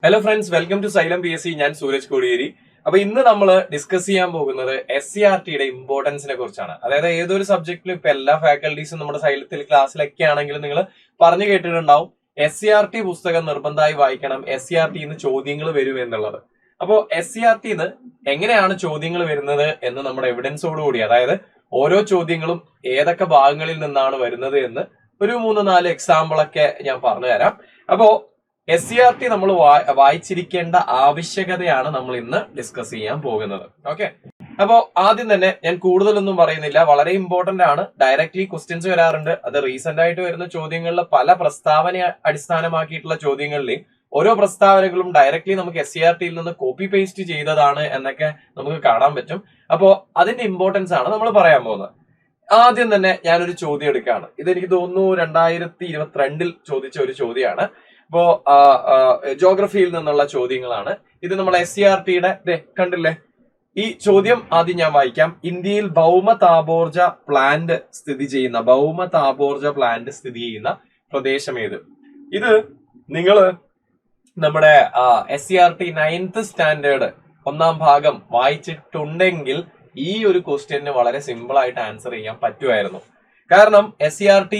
Hello friends, welcome to Xylem PSC. ഞാൻ സൂരജ് കോടിയേരി. അപ്പൊ ഇന്ന് നമ്മൾ ഡിസ്കസ് ചെയ്യാൻ പോകുന്നത് SCRTയുടെ ഇമ്പോർട്ടൻസിനെ കുറിച്ചാണ്. അതായത് ഏതൊരു സബ്ജക്റ്റിലും ഇപ്പൊ എല്ലാ ഫാക്കൽറ്റീസും നമ്മുടെ സൈലത്തിൽ ക്ലാസ്സിലൊക്കെ ആണെങ്കിലും നിങ്ങൾ പറഞ്ഞു കേട്ടിട്ടുണ്ടാവും SCRT പുസ്തകം നിർബന്ധമായി വായിക്കണം, SCRTന്ന് ചോദ്യങ്ങൾ വരും എന്നുള്ളത്. അപ്പോ SCRTന്ന് എങ്ങനെയാണ് ചോദ്യങ്ങൾ വരുന്നത് എന്ന് നമ്മുടെ എവിഡൻസോട് കൂടി, അതായത് ഓരോ ചോദ്യങ്ങളും ഏതൊക്കെ ഭാഗങ്ങളിൽ നിന്നാണ് വരുന്നത് എന്ന് ഒരു 3-4 എക്സാമ്പിളൊക്കെ ഞാൻ പറഞ്ഞു തരാം. അപ്പോ SCRT നമ്മൾ വായിച്ചിരിക്കേണ്ട ആവശ്യകതയാണ് നമ്മൾ ഇന്ന് ഡിസ്കസ് ചെയ്യാൻ പോകുന്നത്. ഓക്കെ, അപ്പോ ആദ്യം തന്നെ ഞാൻ കൂടുതലൊന്നും പറയുന്നില്ല, വളരെ ഇമ്പോർട്ടന്റ് ആണ്. ഡയറക്ട്ലി ക്വസ്റ്റ്യൻസ് വരാറുണ്ട്. അത് റീസെന്റ് ആയിട്ട് വരുന്ന ചോദ്യങ്ങളിൽ പല പ്രസ്താവന അടിസ്ഥാനമാക്കിയിട്ടുള്ള ചോദ്യങ്ങളിൽ ഓരോ പ്രസ്താവനകളും ഡയറക്ട്ലി നമുക്ക് SCRTയിൽ നിന്ന് കോപ്പി പേസ്റ്റ് ചെയ്തതാണ് എന്നൊക്കെ നമുക്ക് കാണാൻ പറ്റും. അപ്പോ അതിന്റെ ഇമ്പോർട്ടൻസ് ആണ് നമ്മൾ പറയാൻ പോകുന്നത്. ആദ്യം തന്നെ ഞാനൊരു ചോദ്യം എടുക്കുകയാണ്. ഇതെനിക്ക് തോന്നുന്നു 2022 ചോദിച്ച ഒരു ചോദ്യമാണ്. ഇപ്പോ ജോഗ്രഫിയിൽ നിന്നുള്ള ചോദ്യങ്ങളാണ് ഇത്. നമ്മൾ SCRTയുടെ കണ്ടില്ലേ, ഈ ചോദ്യം ആദ്യം ഞാൻ വായിക്കാം. ഇന്ത്യയിൽ ഭൗമതാപോർജ പ്ലാന്റ് സ്ഥിതി ചെയ്യുന്ന പ്രദേശം ഏത്? ഇത് നിങ്ങൾ നമ്മുടെ SCRT 9th സ്റ്റാൻഡേർഡ് 1ാം ഭാഗം വായിച്ചിട്ടുണ്ടെങ്കിൽ ഈ ഒരു ക്വസ്റ്റ്യന് വളരെ സിമ്പിൾ ആയിട്ട് ആൻസർ ചെയ്യാൻ പറ്റുമായിരുന്നു. കാരണം SCRT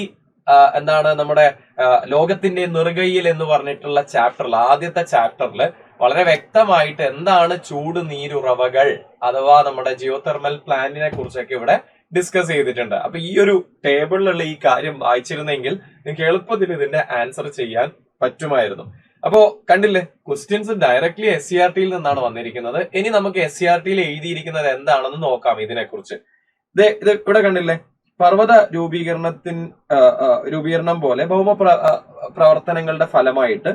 എന്താണ്, നമ്മുടെ ലോകത്തിന്റെ നെറുകയിൽ എന്ന് പറഞ്ഞിട്ടുള്ള ചാപ്റ്ററിൽ, ആദ്യത്തെ ചാപ്റ്ററിൽ വളരെ വ്യക്തമായിട്ട് എന്താണ് ചൂട് നീരുറവകൾ അഥവാ നമ്മുടെ ജിയോതെർമൽ പ്ലാന്റിനെ കുറിച്ചൊക്കെ ഇവിടെ ഡിസ്കസ് ചെയ്തിട്ടുണ്ട്. അപ്പൊ ഈ ഒരു ടേബിളിലുള്ള ഈ കാര്യം വായിച്ചിരുന്നെങ്കിൽ നിങ്ങൾക്ക് എളുപ്പത്തിൽ ഇതിന്റെ ആൻസർ ചെയ്യാൻ പറ്റുമായിരുന്നു. അപ്പോ കണ്ടില്ലേ, ക്വസ്റ്റ്യൻസ് ഡയറക്ട്ലി SCRTയിൽ നിന്നാണ് വന്നിരിക്കുന്നത്. ഇനി നമുക്ക് SCRTയിൽ എഴുതിയിരിക്കുന്നത് എന്താണെന്ന് നോക്കാം. ഇതിനെക്കുറിച്ച് ഇത് ഇവിടെ കണ്ടില്ലേ, പർവ്വത രൂപീകരണം പോലെ പ്രവർത്തനങ്ങളുടെ ഫലമായിട്ട്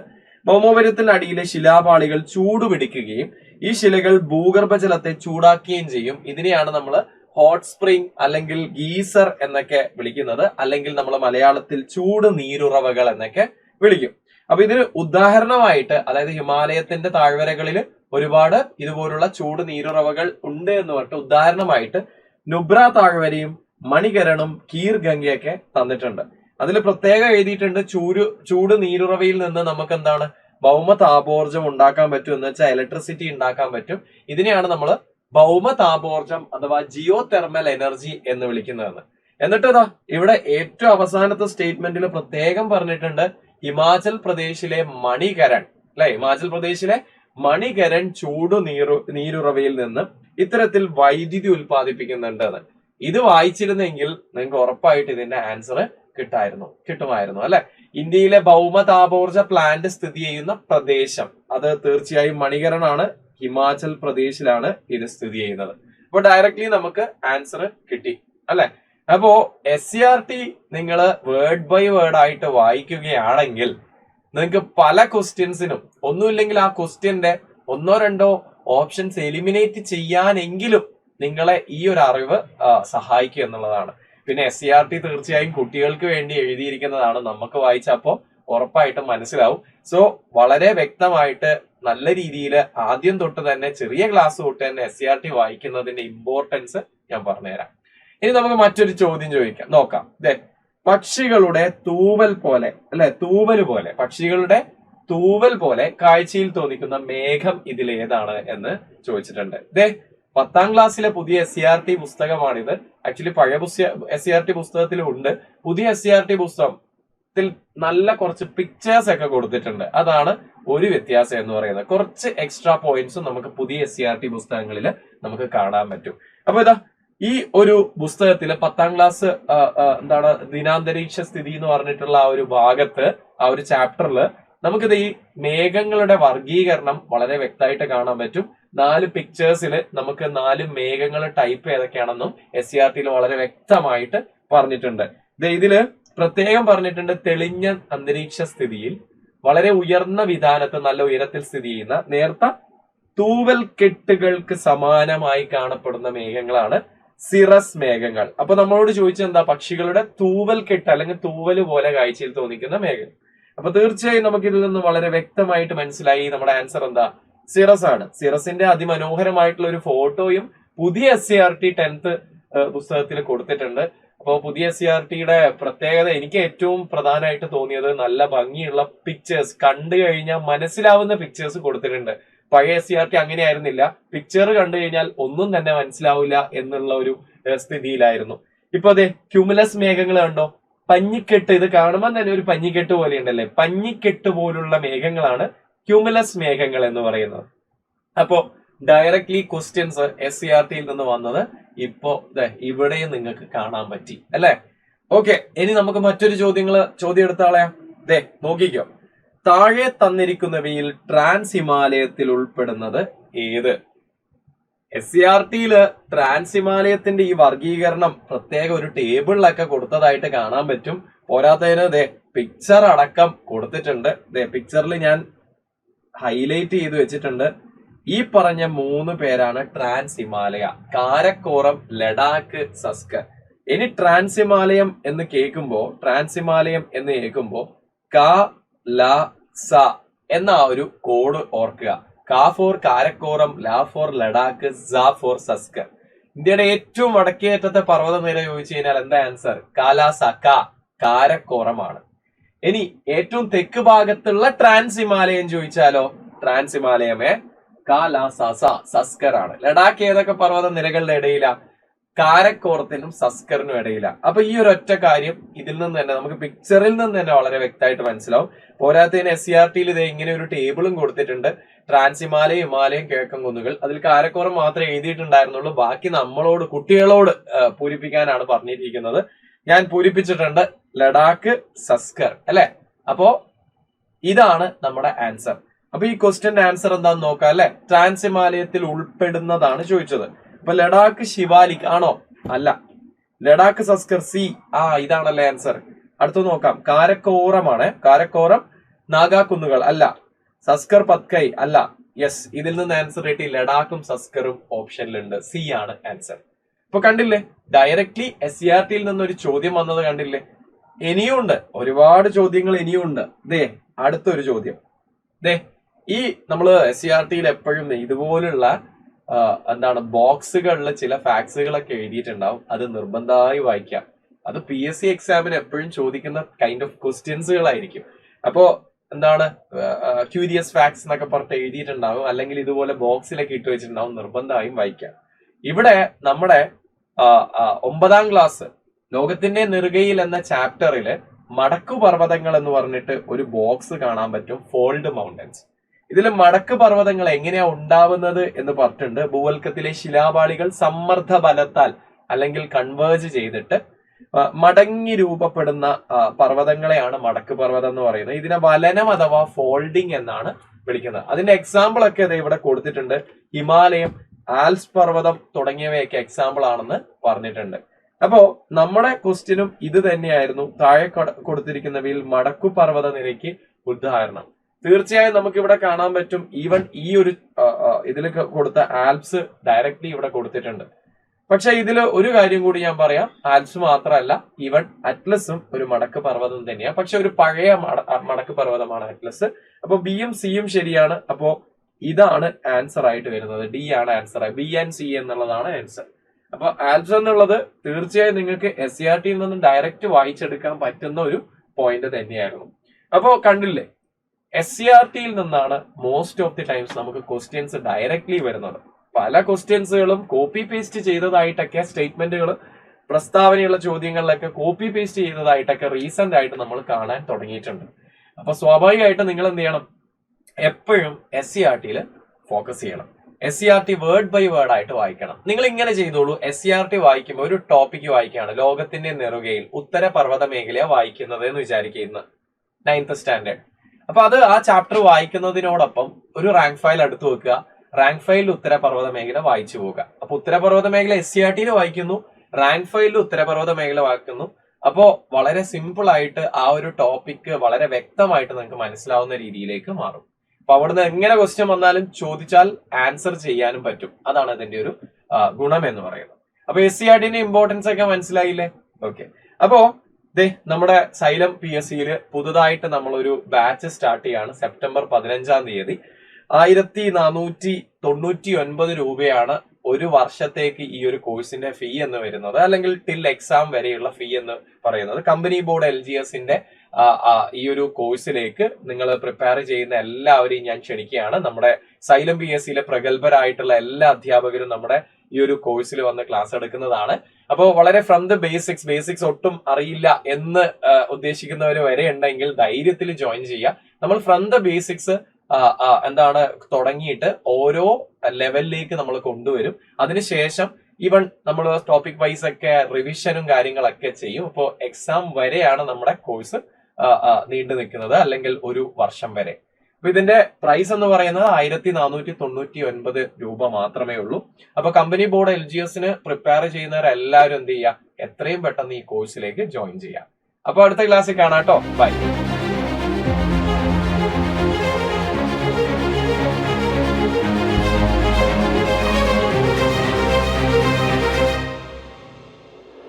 ഭൗമോപരിതലത്തിനടിയിലെ ശിലാപാളികൾ ചൂടുപിടിക്കുകയും ഈ ശിലകൾ ഭൂഗർഭജലത്തെ ചൂടാക്കുകയും ചെയ്യും. ഇതിനെയാണ് നമ്മൾ ഹോട്ട് സ്പ്രിംഗ് അല്ലെങ്കിൽ ഗീസർ എന്നൊക്കെ വിളിക്കുന്നത്, അല്ലെങ്കിൽ നമ്മൾ മലയാളത്തിൽ ചൂട് നീരുറവകൾ എന്നൊക്കെ വിളിക്കും. അപ്പൊ ഇതിന് ഉദാഹരണമായിട്ട്, അതായത് ഹിമാലയത്തിന്റെ താഴ്വരകളിൽ ഒരുപാട് ഇതുപോലുള്ള ചൂട് നീരുറവകൾ ഉണ്ട് എന്ന് പറഞ്ഞിട്ട് ഉദാഹരണമായിട്ട് നുബ്ര താഴ്വരയും മണികരണും കീർ ഗംഗയൊക്കെ തന്നിട്ടുണ്ട്. അതിൽ പ്രത്യേകം എഴുതിയിട്ടുണ്ട് ചൂട് നീരുറവയിൽ നിന്ന് നമുക്ക് എന്താണ് ഭൗമ താപോർജം ഉണ്ടാക്കാൻ പറ്റും, എന്ന് വെച്ചാൽ ഇലക്ട്രിസിറ്റി ഉണ്ടാക്കാൻ പറ്റും. ഇതിനെയാണ് നമ്മൾ ഭൗമ താപോർജം അഥവാ ജിയോ തെർമൽ എനർജി എന്ന് വിളിക്കുന്നതെന്ന്. എന്നിട്ട് ഇവിടെ ഏറ്റവും അവസാനത്തെ സ്റ്റേറ്റ്മെന്റിൽ പ്രത്യേകം പറഞ്ഞിട്ടുണ്ട് ഹിമാചൽ പ്രദേശിലെ മണികരൺ ചൂട് നീരുറവയിൽ നിന്ന് ഇത്തരത്തിൽ വൈദ്യുതി ഉൽപ്പാദിപ്പിക്കുന്നുണ്ട്. ഇത് വായിച്ചിരുന്നെങ്കിൽ നിങ്ങൾക്ക് ഉറപ്പായിട്ട് ഇതിന്റെ ആൻസർ കിട്ടുമായിരുന്നു അല്ലെ. ഇന്ത്യയിലെ ഭൗമതാപോർജ പ്ലാന്റ് സ്ഥിതി ചെയ്യുന്ന പ്രദേശം അത് തീർച്ചയായും മണികരണാണ്, ഹിമാചൽ പ്രദേശിലാണ് ഇത് സ്ഥിതി ചെയ്യുന്നത്. അപ്പൊ ഡയറക്ട്ലി നമുക്ക് ആൻസർ കിട്ടി അല്ലെ. അപ്പോ SCRT നിങ്ങൾ വേർഡ് ബൈ വേർഡ് ആയിട്ട് വായിക്കുകയാണെങ്കിൽ നിങ്ങൾക്ക് പല ക്വസ്റ്റ്യൻസിനും ഒന്നുമില്ലെങ്കിൽ ആ ക്വസ്റ്റ്യന്റെ 1-2 ഓപ്ഷൻസ് എലിമിനേറ്റ് ചെയ്യാനെങ്കിലും നിങ്ങളെ ഈ ഒരു അറിവ് സഹായിക്കും എന്നുള്ളതാണ്. പിന്നെ SCRT തീർച്ചയായും കുട്ടികൾക്ക് വേണ്ടി എഴുതിയിരിക്കുന്നതാണ്. നമുക്ക് വായിച്ചപ്പോ ഉറപ്പായിട്ടും മനസ്സിലാവും. സോ വളരെ വ്യക്തമായിട്ട് നല്ല രീതിയിൽ ആദ്യം തൊട്ട് തന്നെ, ചെറിയ ക്ലാസ് തൊട്ട് തന്നെ SCRT വായിക്കുന്നതിന്റെ ഇമ്പോർട്ടൻസ് ഞാൻ പറഞ്ഞുതരാം. ഇനി നമുക്ക് മറ്റൊരു ചോദ്യം നോക്കാം. പക്ഷികളുടെ തൂവൽ പോലെ കാഴ്ചയിൽ തോന്നിക്കുന്ന മേഘം ഇതിലേതാണ് എന്ന് ചോദിച്ചിട്ടുണ്ട്. 10ാം ക്ലാസ്സിലെ പുതിയ SCRT പുസ്തകമാണിത്. ആക്ച്വലി പഴയ SCRT പുസ്തകത്തിലും ഉണ്ട്. പുതിയ SCRT പുസ്തകത്തിൽ നല്ല കുറച്ച് പിക്ചേഴ്സ് ഒക്കെ കൊടുത്തിട്ടുണ്ട്. അതാണ് ഒരു വ്യത്യാസം എന്ന് പറയുന്നത്. കുറച്ച് എക്സ്ട്രാ പോയിന്റ്സും നമുക്ക് പുതിയ SCRT പുസ്തകങ്ങളിൽ നമുക്ക് കാണാൻ പറ്റും. അപ്പൊ ഈ ഒരു പുസ്തകത്തില് 10ാം ക്ലാസ് ദിനാന്തരീക്ഷ സ്ഥിതി എന്ന് പറഞ്ഞിട്ടുള്ള ആ ഒരു ഭാഗത്ത്, ആ ഒരു ചാപ്റ്ററിൽ നമുക്കിത് ഈ മേഘങ്ങളുടെ വർഗീകരണം വളരെ വ്യക്തമായിട്ട് കാണാൻ പറ്റും. 4 പിക്ചേഴ്സിൽ നമുക്ക് 4 മേഘങ്ങൾ ടൈപ്പ് ഏതൊക്കെയാണെന്നും SCRTയിൽ വളരെ വ്യക്തമായിട്ട് പറഞ്ഞിട്ടുണ്ട്. ഇതില് പ്രത്യേകം പറഞ്ഞിട്ടുണ്ട്, തെളിഞ്ഞ അന്തരീക്ഷ സ്ഥിതിയിൽ വളരെ ഉയർന്ന വിധാനത്ത് നല്ല ഉയരത്തിൽ സ്ഥിതി ചെയ്യുന്ന നേർത്ത തൂവൽ കെട്ടുകൾക്ക് സമാനമായി കാണപ്പെടുന്ന മേഘങ്ങളാണ് സിറസ് മേഘങ്ങൾ. അപ്പൊ നമ്മളോട് ചോദിച്ചെന്താ, പക്ഷികളുടെ തൂവൽ കെട്ട് അല്ലെങ്കിൽ തൂവല് പോലെ കാഴ്ചയിൽ തോന്നിക്കുന്ന മേഘം. അപ്പൊ തീർച്ചയായും നമുക്ക് ഇതിൽ നിന്ന് വളരെ വ്യക്തമായിട്ട് മനസ്സിലായി നമ്മുടെ ആൻസർ എന്താ, സിറസ് ആണ്. സിറസിന്റെ അതിമനോഹരമായിട്ടുള്ള ഒരു ഫോട്ടോയും പുതിയ SCRT 10th പുസ്തകത്തിൽ കൊടുത്തിട്ടുണ്ട്. അപ്പോൾ പുതിയ SCRTയുടെ പ്രത്യേകത എനിക്ക് ഏറ്റവും പ്രധാനമായിട്ട് തോന്നിയത് നല്ല ഭംഗിയുള്ള പിക്ചേഴ്സ്, കണ്ടു കഴിഞ്ഞാൽ മനസ്സിലാവുന്ന പിക്ചേഴ്സ് കൊടുത്തിട്ടുണ്ട്. പഴയ SCRT അങ്ങനെയായിരുന്നില്ല. പിക്ചർ കണ്ടു കഴിഞ്ഞാൽ ഒന്നും തന്നെ മനസ്സിലാവില്ല എന്നുള്ള ഒരു സ്ഥിതിയിലായിരുന്നു. ഇപ്പൊ അതെ ക്യുമുലസ് മേഘങ്ങൾ കണ്ടോ, പഞ്ഞിക്കെട്ട്, ഇത് കാണുമ്പോൾ തന്നെ ഒരു പഞ്ഞിക്കെട്ട് പോലെ ഉണ്ടല്ലേ, പഞ്ഞിക്കെട്ട് പോലുള്ള മേഘങ്ങളാണ് ക്യുമുലസ് മേഘങ്ങൾ എന്ന് പറയുന്നത്. അപ്പോ ഡയറക്ട്ലി ക്വസ്റ്റ്യൻസ് SCRTയിൽ നിന്ന് വന്നത് ഇപ്പോ ഇവിടെയും നിങ്ങൾക്ക് കാണാൻ പറ്റി അല്ലെ. ഓക്കെ, ഇനി നമുക്ക് മറ്റൊരു ചോദ്യം എടുത്താളയാ. നോക്കിക്കോ, താഴെ തന്നിരിക്കുന്നവയിൽ ട്രാൻസ് ഹിമാലയത്തിൽ ഉൾപ്പെടുന്നത് ഏത്? SCRTയില് ട്രാൻസ് ഹിമാലയത്തിന്റെ ഈ വർഗീകരണം പ്രത്യേക ഒരു ടേബിളിലൊക്കെ കൊടുത്തതായിട്ട് കാണാൻ പറ്റും. പോരാത്തതിന് പിക്ചർ അടക്കം കൊടുത്തിട്ടുണ്ട്. പിക്ചറിൽ ഞാൻ ഹൈലൈറ്റ് ചെയ്ത് വെച്ചിട്ടുണ്ട്. ഈ പറഞ്ഞ 3 പേരാണ് ട്രാൻസ് ഹിമാലയ: കാരക്കോറം, ലഡാക്ക്, സസ്കർ. ഇനി ട്രാൻസ് ഹിമാലയം എന്ന് കേൾക്കുമ്പോ ക ല സ എന്ന ആ ഒരു കോഡ് ഓർക്കുക. കാ ഫോർ കാരക്കോറം, ല ഫോർ ലഡാക്ക്, സ ഫോർ സസ്കർ. ഇന്ത്യയുടെ ഏറ്റവും വടക്കേയറ്റത്തെ പർവ്വതനിര ചോദിച്ചു കഴിഞ്ഞാൽ എന്താ ആൻസർ? കാലാസക, കാരക്കോറമാണ്. ഇനി ഏറ്റവും തെക്ക് ഭാഗത്തുള്ള ട്രാൻസ് ഹിമാലയം ചോദിച്ചാലോ? ട്രാൻസ് ഹിമാലയമേ കാലാസാസ, സസ്കർ ആണ്. ലഡാക്ക് ഏതൊക്കെ പർവ്വത നിരകളുടെ ഇടയിലാ? കാരക്കോറത്തിനും സസ്കറിനും ഇടയില. അപ്പൊ ഈ ഒരു ഒറ്റ കാര്യം ഇതിൽ നിന്ന് തന്നെ നമുക്ക് പിക്ചറിൽ നിന്ന് തന്നെ വളരെ വ്യക്തമായിട്ട് മനസ്സിലാവും. പോരാത്തതിന് SCRTയിൽ ഇത് ഇങ്ങനെ ഒരു ടേബിളും കൊടുത്തിട്ടുണ്ട്. ട്രാൻസ് ഹിമാലയം, ഹിമാലയം, കിഴക്കൻ കുന്നുകൾ. അതിൽ കാരക്കോറം മാത്രമേ എഴുതിയിട്ടുണ്ടായിരുന്നുള്ളൂ. ബാക്കി കുട്ടികളോട് പൂരിപ്പിക്കാനാണ് പറഞ്ഞിരിക്കുന്നത്. ഞാൻ പൂരിപ്പിച്ചിട്ടുണ്ട് ലഡാക്ക്, സസ്കർ അല്ലെ. അപ്പോ ഇതാണ് നമ്മുടെ ആൻസർ. അപ്പൊ ഈ ക്വസ്റ്റ്യന്റെ ആൻസർ എന്താന്ന് നോക്കാം അല്ലെ. ട്രാൻസ് ഹിമാലയത്തിൽ ഉൾപ്പെടുന്നതാണ് ചോദിച്ചത്. അപ്പൊ ലഡാക്ക് ശിവാലിക് ആണോ? അല്ല. ലഡാക്ക് സസ്കർ സി, ഇതാണല്ലേ ആൻസർ. അടുത്ത് നോക്കാം, കാരക്കോറമാണ്. കാരക്കോറം നാഗാ കുന്നുകൾ അല്ല. സസ്കർ പത്കൈ അല്ല. യെസ്, ഇതിൽ നിന്ന് ആൻസർ കിട്ടി. ലഡാക്കും സസ്കറും ഓപ്ഷനിലുണ്ട്. സി ആണ് ആൻസർ. ഇപ്പൊ കണ്ടില്ലേ, ഡയറക്ട്ലി SCRTയിൽ നിന്നൊരു ചോദ്യം വന്നത് കണ്ടില്ലേ. ഇനിയുണ്ട്, ഒരുപാട് ചോദ്യങ്ങൾ ഇനിയുണ്ട്. അടുത്തൊരു ചോദ്യം. ഈ നമ്മള് SCRTയിൽ എപ്പോഴും ഇതുപോലുള്ള ബോക്സുകളിൽ ചില ഫാക്സുകളൊക്കെ എഴുതിയിട്ടുണ്ടാവും. അത് നിർബന്ധമായി വായിക്കാം. അത് PSC എക്സാമിന് എപ്പോഴും ചോദിക്കുന്ന കൈൻഡ് ഓഫ് ക്വസ്റ്റ്യൻസുകളായിരിക്കും. അപ്പോ ക്യൂരിയസ് ഫാക്ട്സ് എന്നൊക്കെ പറഞ്ഞിട്ട് എഴുതിയിട്ടുണ്ടാവും. അല്ലെങ്കിൽ ഇതുപോലെ ബോക്സിലൊക്കെ ഇട്ട് വെച്ചിട്ടുണ്ടാവും. നിർബന്ധമായും വായിക്കാം. ഇവിടെ നമ്മുടെ 9ാം ക്ലാസ് ലോകത്തിന്റെ നെറുകയിൽ എന്ന ചാപ്റ്ററില് മടക്കു പർവ്വതങ്ങൾ എന്ന് പറഞ്ഞിട്ട് ഒരു ബോക്സ് കാണാൻ പറ്റും. Fold mountains. ഇതിൽ മടക്ക് പർവ്വതങ്ങൾ എങ്ങനെയാ ഉണ്ടാവുന്നത് എന്ന് പറഞ്ഞിട്ടുണ്ട്. ഭൂവൽക്കത്തിലെ ശിലാപാളികൾ സമ്മർദ്ദ ബലത്താൽ അല്ലെങ്കിൽ കൺവേർജ് ചെയ്തിട്ട് മടങ്ങി രൂപപ്പെടുന്ന പർവ്വതങ്ങളെയാണ് മടക്ക് പർവ്വതം എന്ന് പറയുന്നത്. ഇതിനെ വലനം അഥവാ ഫോൾഡിംഗ് എന്നാണ് വിളിക്കുന്നത്. അതിന്റെ എക്സാമ്പിൾ ഒക്കെ ഇവിടെ കൊടുത്തിട്ടുണ്ട്. ഹിമാലയം, ആൽസ് പർവ്വതം തുടങ്ങിയവയൊക്കെ എക്സാമ്പിൾ ആണെന്ന് പറഞ്ഞിട്ടുണ്ട്. അപ്പോ നമ്മുടെ ക്വസ്റ്റ്യനും ഇത് തന്നെയായിരുന്നു. താഴെ കൊടുത്തിരിക്കുന്നവയിൽ മടക്കു പർവ്വത നിരയ്ക്ക് ഉദാഹരണം. തീർച്ചയായും നമുക്ക് ഇവിടെ കാണാൻ പറ്റും. ഈവൻ ഈ ഒരു ഇതിൽ കൊടുത്ത ആൽപ്സ് ഡയറക്ട്ലി ഇവിടെ കൊടുത്തിട്ടുണ്ട്. പക്ഷെ ഇതിൽ ഒരു കാര്യം കൂടി ഞാൻ പറയാം. ആൽപ്സ് മാത്രമല്ല, ഈവൻ അറ്റ്ലസും ഒരു മടക്ക് പർവ്വതം തന്നെയാണ്. പക്ഷെ ഒരു പഴയ മടക്ക് പർവ്വതമാണ് അറ്റ്ലസ്. അപ്പൊ ബിയും സിയും ശരിയാണ്. അപ്പോ ഇതാണ് ആൻസർ ആയിട്ട് വരുന്നത്. ഡി ആണ് ആൻസർ. ബി ആൻഡ് സി എന്നുള്ളതാണ് ആൻസർ. അപ്പൊ ആൽപ്സ് എന്നുള്ളത് തീർച്ചയായും നിങ്ങൾക്ക് SCRTയിൽ നിന്നും ഡയറക്റ്റ് വായിച്ചെടുക്കാൻ പറ്റുന്ന ഒരു പോയിന്റ് തന്നെയായിരുന്നു. അപ്പോ കണ്ടില്ലേ, SCRTയിൽ നിന്നാണ് മോസ്റ്റ് ഓഫ് ദി ടൈംസ് നമുക്ക് ക്വസ്റ്റ്യൻസ് ഡയറക്ട്ലി വരുന്നത്. പല ക്വസ്റ്റ്യൻസുകളും കോപ്പി പേസ്റ്റ് ചെയ്തതായിട്ടൊക്കെ, സ്റ്റേറ്റ്മെന്റുകൾ, പ്രസ്താവനയുള്ള ചോദ്യങ്ങളിലൊക്കെ കോപ്പി പേസ്റ്റ് ചെയ്തതായിട്ടൊക്കെ റീസെന്റ് ആയിട്ട് നമ്മൾ കാണാൻ തുടങ്ങിയിട്ടുണ്ട്. അപ്പൊ സ്വാഭാവികമായിട്ട് നിങ്ങൾ എന്ത് ചെയ്യണം? എപ്പോഴും SCRTയിൽ ഫോക്കസ് ചെയ്യണം. SCRT വേർഡ് ബൈ വേർഡ് ആയിട്ട് വായിക്കണം. നിങ്ങൾ ഇങ്ങനെ ചെയ്തോളൂ. SCRT വായിക്കുമ്പോൾ ഒരു ടോപ്പിക്ക് വായിക്കുകയാണ്, ലോകത്തിന്റെ നെറുകയിൽ ഉത്തര പർവ്വത മേഖലയാണ് വായിക്കുന്നത് എന്ന് വിചാരിക്കുന്ന 9th സ്റ്റാൻഡേർഡ്. അപ്പൊ ആ ചാപ്റ്റർ വായിക്കുന്നതിനോടൊപ്പം ഒരു റാങ്ക് ഫയൽ എടുത്തു വെക്കുക. റാങ്ക് ഫയലിൽ ഉത്തരപർവ്വത മേഖല വായിച്ചു പോവുക. അപ്പൊ ഉത്തരപർവ്വത മേഖല SCRTയിൽ വായിക്കുന്നു, റാങ്ക് ഫയലിൽ ഉത്തരപർവ്വത മേഖല വായിക്കുന്നു. അപ്പോ വളരെ സിമ്പിൾ ആയിട്ട് ആ ഒരു ടോപ്പിക്ക് വളരെ വ്യക്തമായിട്ട് നിങ്ങൾക്ക് മനസ്സിലാവുന്ന രീതിയിലേക്ക് മാറും. അപ്പൊ അവിടുന്ന് എങ്ങനെ ക്വസ്റ്റ്യൻ വന്നാലും ചോദിച്ചാൽ ആൻസർ ചെയ്യാനും പറ്റും. അതാണ് അതിന്റെ ഒരു ഗുണം എന്ന് പറയുന്നത്. അപ്പൊ SCRTന്റെ ഇമ്പോർട്ടൻസ് ഒക്കെ മനസ്സിലായില്ലേ? ഓക്കെ. അപ്പോ നമ്മുടെ സൈലം PSCയിൽ പുതുതായിട്ട് നമ്മളൊരു ബാച്ച് സ്റ്റാർട്ട് ചെയ്യാണ്. സെപ്റ്റംബർ 15-ാം തീയതി 1499 രൂപയാണ് ഒരു വർഷത്തേക്ക് ഈ ഒരു കോഴ്സിന്റെ ഫീ എന്ന് വരുന്നത്, അല്ലെങ്കിൽ ടിൽ എക്സാം വരെയുള്ള ഫീ എന്ന് പറയുന്നത്, കമ്പനി ബോർഡ് LGSന്റെ ഈ ഒരു കോഴ്സിലേക്ക് നിങ്ങൾ പ്രിപ്പയർ ചെയ്യുന്ന എല്ലാവരെയും ഞാൻ ക്ഷണിക്കുകയാണ്. നമ്മുടെ സൈലം PSCയിലെ പ്രഗത്ഭരായിട്ടുള്ള എല്ലാ അധ്യാപകരും നമ്മുടെ ഈ ഒരു കോഴ്സിൽ വന്ന് ക്ലാസ് എടുക്കുന്നതാണ്. അപ്പോൾ വളരെ ഫ്രം ദ ബേസിക്സ് ഒട്ടും അറിയില്ല എന്ന് ഉദ്ദേശിക്കുന്നവർ വരെ ഉണ്ടെങ്കിൽ ധൈര്യത്തിൽ ജോയിൻ ചെയ്യുക. നമ്മൾ ഫ്രം ദ ബേസിക്സ് തുടങ്ങിയിട്ട് ഓരോ ലെവലിലേക്ക് നമ്മൾ കൊണ്ടുവരും. അതിനുശേഷം ഈവൻ നമ്മൾ ടോപ്പിക് വൈസ് ഒക്കെ റിവിഷനും കാര്യങ്ങളൊക്കെ ചെയ്യും. ഇപ്പോൾ എക്സാം വരെയാണ് നമ്മുടെ കോഴ്സ് നീണ്ടു നിൽക്കുന്നത്, അല്ലെങ്കിൽ ഒരു വർഷം വരെ. അപ്പൊ ഇതിന്റെ പ്രൈസ് എന്ന് പറയുന്നത് 1499 രൂപ മാത്രമേ ഉള്ളൂ. അപ്പൊ കമ്പനി ബോർഡ് LGSന് പ്രിപ്പയർ ചെയ്യുന്നവരെല്ലാവരും എന്ത് ചെയ്യുക, എത്രയും പെട്ടെന്ന് ഈ കോഴ്സിലേക്ക് ജോയിൻ ചെയ്യാം. അപ്പൊ അടുത്ത ക്ലാസ്സിൽ കാണാം കേട്ടോ. ബൈ.